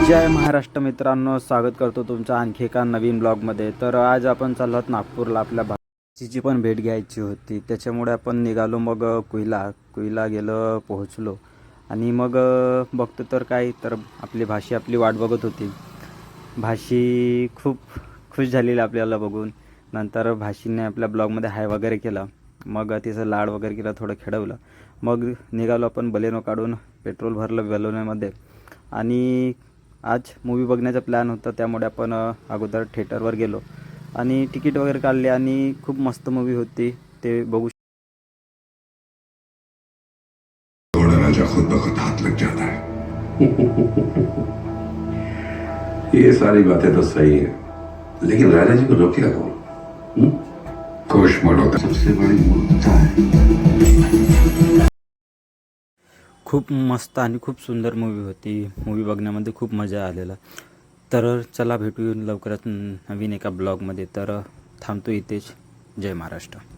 जय महाराष्ट्र मित्रांनो, स्वागत करतो तुमचं आणखी एका नवीन ब्लॉगमध्ये। तर आज आपण चाललो आहोत नागपूरला, आपल्या भाचीची पण भेट घ्यायची होती, त्याच्यामुळे आपण निघालो। मग कुईला गेलो, पोहोचलो आणि मग बघतो तर काय, तर आपली भाषी आपली वाट बघत होती। भाषी खूप खुश झालेली आपल्याला बघून। नंतर भाषीने आपल्या ब्लॉगमध्ये हाय वगैरे केला, मग तिचं लाड वगैरे केला, थोडं खेळवलं। मग निघालो आपण, बलेनो काढून पेट्रोल भरलं बलेनोमध्ये आणि आज मूवी बघण्याचा प्लॅन होता, त्यामुळे आपण अगोदर थिएटरवर गेलो आणि तिकीट वगैरे काढले आणि खूप मस्त मूवी होती, ते बघू। थोड़ा राजा खुद ब खुद हाथ लग जाता है। ये सारी बातें तो सही है, लेकिन राजा जी को रोकेगा कौन? खुश मत होता सबसे बड़ी मूर्खता है। खूप मस्त आणि खूप सुंदर मूवी होती, मूवी बघण्यामध्ये खूप मजा आलेला। तर चला भेटू लवकरच नवीन एका ब्लॉगमध्ये। तर थांबतो इथेच। जय महाराष्ट्र।